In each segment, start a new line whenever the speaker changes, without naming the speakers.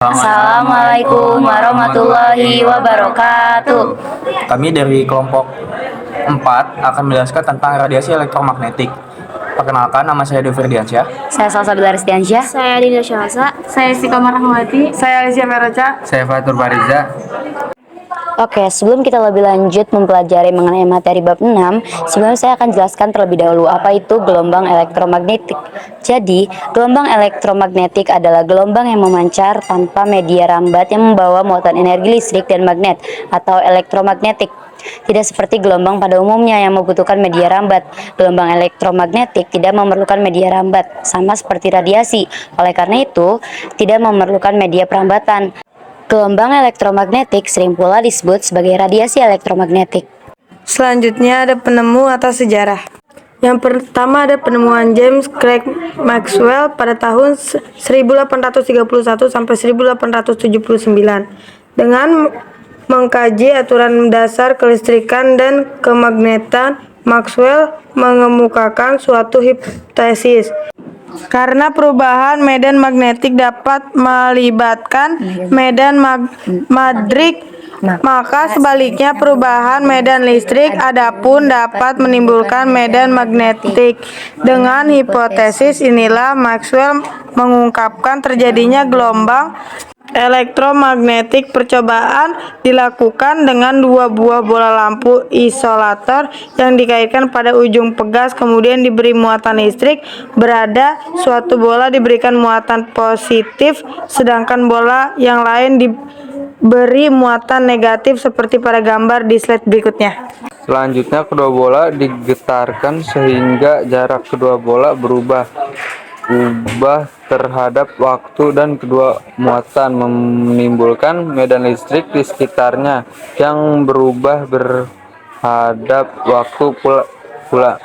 Assalamualaikum warahmatullahi wabarakatuh.
Kami dari kelompok 4 akan menjelaskan tentang radiasi elektromagnetik. Perkenalkan, nama saya Devi Ferdiansyah.
Saya Salsa Bilaristiansyah.
Saya Dinda Syahasa.
Saya Istiqomah Rahmawati.
Saya Alicia Meraca.
Saya Fatur Bariza.
Oke, sebelum kita lebih lanjut mempelajari mengenai materi bab 6, sebelumnya saya akan jelaskan terlebih dahulu apa itu gelombang elektromagnetik. Jadi, gelombang elektromagnetik adalah gelombang yang memancar tanpa media rambat yang membawa muatan energi listrik dan magnet atau elektromagnetik. Tidak seperti gelombang pada umumnya yang membutuhkan media rambat. Gelombang elektromagnetik tidak memerlukan media rambat, sama seperti radiasi. Oleh karena itu, tidak memerlukan media perambatan. Gelombang elektromagnetik sering pula disebut sebagai radiasi elektromagnetik.
Selanjutnya ada penemu atau sejarah. Yang pertama ada penemuan James Clerk Maxwell pada tahun 1831 sampai 1879 dengan mengkaji aturan dasar kelistrikan dan kemagnetan. Maxwell mengemukakan suatu hipotesis. Karena perubahan medan magnetik dapat melibatkan medan magnetik, maka sebaliknya perubahan medan listrik adapun dapat menimbulkan medan magnetik. Dengan hipotesis inilah Maxwell mengungkapkan terjadinya gelombang elektromagnetik. Percobaan dilakukan dengan dua buah bola lampu isolator yang dikaitkan pada ujung pegas, kemudian diberi muatan listrik. Berada suatu bola diberikan muatan positif, sedangkan bola yang lain diberi muatan negatif seperti pada gambar di slide berikutnya.
Selanjutnya kedua bola digetarkan sehingga jarak kedua bola berubah terhadap waktu, dan kedua muatan menimbulkan medan listrik di sekitarnya yang berubah berhadap waktu pula.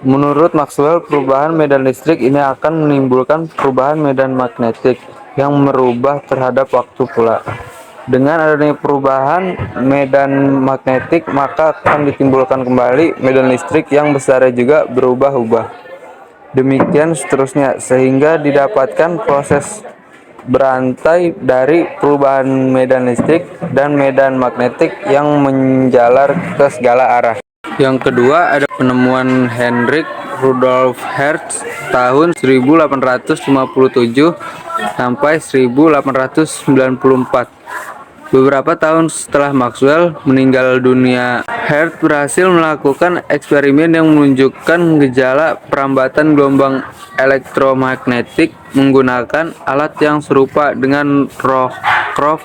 Menurut Maxwell, perubahan medan listrik ini akan menimbulkan perubahan medan magnetik yang merubah terhadap waktu pula. Dengan adanya perubahan medan magnetik, maka akan ditimbulkan kembali medan listrik yang besarnya juga berubah-ubah. Demikian seterusnya, sehingga didapatkan proses berantai dari perubahan medan listrik dan medan magnetik yang menjalar ke segala arah. Yang kedua ada penemuan Heinrich Rudolf Hertz tahun 1857 sampai 1894. Beberapa tahun setelah Maxwell meninggal dunia, Hertz berhasil melakukan eksperimen yang menunjukkan gejala perambatan gelombang elektromagnetik menggunakan alat yang serupa dengan Rohkopf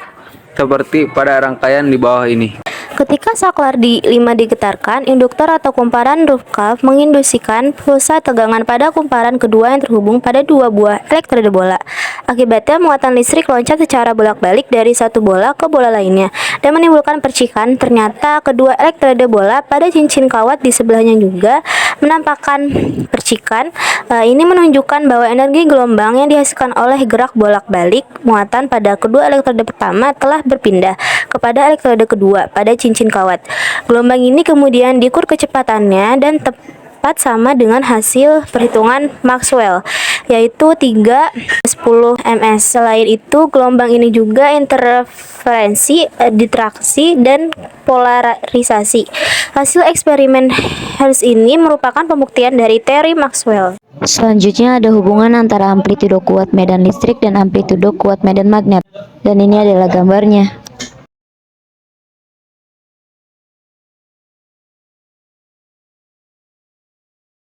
seperti pada rangkaian di bawah ini.
Ketika saklar di 5 digetarkan, induktor atau kumparan Rohkopf menginduksikan pulsa tegangan pada kumparan kedua yang terhubung pada dua buah elektrode bola. Akibatnya muatan listrik loncat secara bolak-balik dari satu bola ke bola lainnya dan menimbulkan percikan. Ternyata kedua elektrode bola pada cincin kawat di sebelahnya juga menampakkan percikan. Ini menunjukkan bahwa energi gelombang yang dihasilkan oleh gerak bolak-balik muatan pada kedua elektrode pertama telah berpindah kepada elektrode kedua pada cincin kawat. Gelombang ini kemudian diukur kecepatannya dan tepat sama dengan hasil perhitungan Maxwell, yaitu 3/10 ms. Selain itu, gelombang ini juga interferensi, distraksi, dan polarisasi. Hasil eksperimen Hertz ini merupakan pembuktian dari teori Maxwell.
Selanjutnya ada hubungan antara amplitudo kuat medan listrik dan amplitudo kuat medan magnet. Dan ini adalah gambarnya.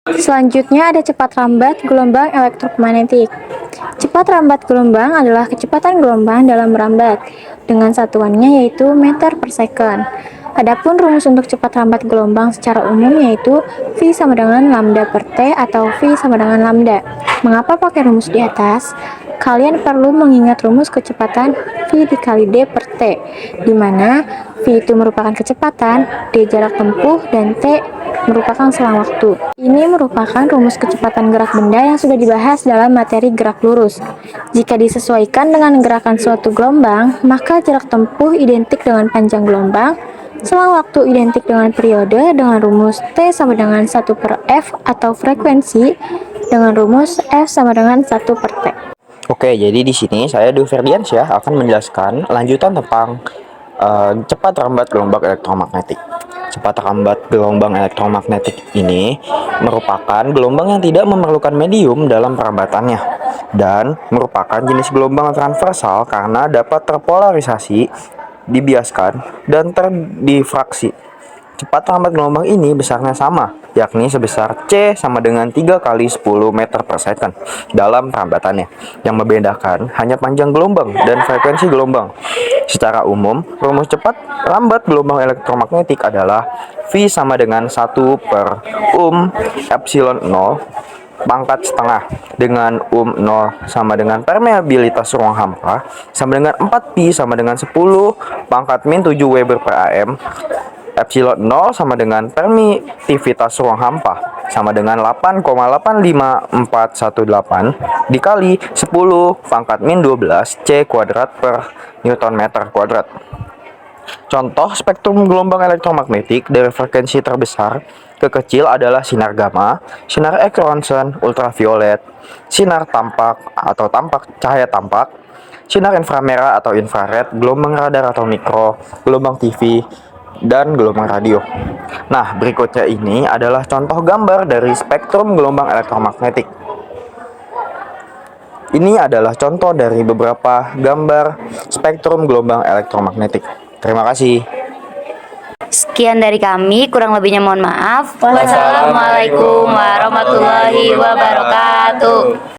Selanjutnya ada cepat rambat gelombang elektromagnetik. Cepat rambat gelombang adalah kecepatan gelombang dalam merambat dengan satuannya yaitu meter per second. Adapun rumus untuk cepat rambat gelombang secara umum yaitu V sama dengan lambda per T atau V sama dengan lambda. Mengapa pakai rumus di atas? Kalian perlu mengingat rumus kecepatan V dikali D per T, di mana V itu merupakan kecepatan, D jarak tempuh, dan T merupakan selang waktu. Ini merupakan rumus kecepatan gerak benda yang sudah dibahas dalam materi gerak lurus. Jika disesuaikan dengan gerakan suatu gelombang, maka jarak tempuh identik dengan panjang gelombang, selang waktu identik dengan periode dengan rumus T sama dengan 1 per F atau frekuensi dengan rumus F sama dengan 1 per T.
Oke, jadi di sini saya Dwi Ferdiansyah akan menjelaskan lanjutan tentang cepat rambat gelombang elektromagnetik. Cepat rambat gelombang elektromagnetik ini merupakan gelombang yang tidak memerlukan medium dalam perambatannya dan merupakan jenis gelombang transversal karena dapat terpolarisasi, dibiaskan, dan terdifraksi. Cepat rambat gelombang ini besarnya sama, yakni sebesar C sama dengan 3 kali 10 meter per second dalam perambatannya. Yang membedakan hanya panjang gelombang dan frekuensi gelombang. Secara umum, rumus cepat rambat gelombang elektromagnetik adalah V sama dengan 1 per epsilon 0 pangkat setengah dengan 0 sama dengan permeabilitas ruang hampa sama dengan 4pi sama dengan 10 pangkat min 7 Weber per AM. Epsilon 0 sama dengan permitivitas ruang hampa sama dengan 8,85418 dikali 10 pangkat min 12 C kuadrat per Newton meter kuadrat. Contoh spektrum gelombang elektromagnetik dari frekuensi terbesar ke kecil adalah sinar gamma, sinar X Ronsen, ultraviolet, sinar tampak atau cahaya tampak, sinar inframerah atau infrared, gelombang radar atau mikro, gelombang TV, dan gelombang radio. Nah, berikutnya ini adalah contoh gambar dari spektrum gelombang elektromagnetik. Ini adalah contoh dari beberapa gambar spektrum gelombang elektromagnetik. Terima kasih.
Sekian dari kami, kurang lebihnya mohon maaf. Wassalamualaikum warahmatullahi wabarakatuh.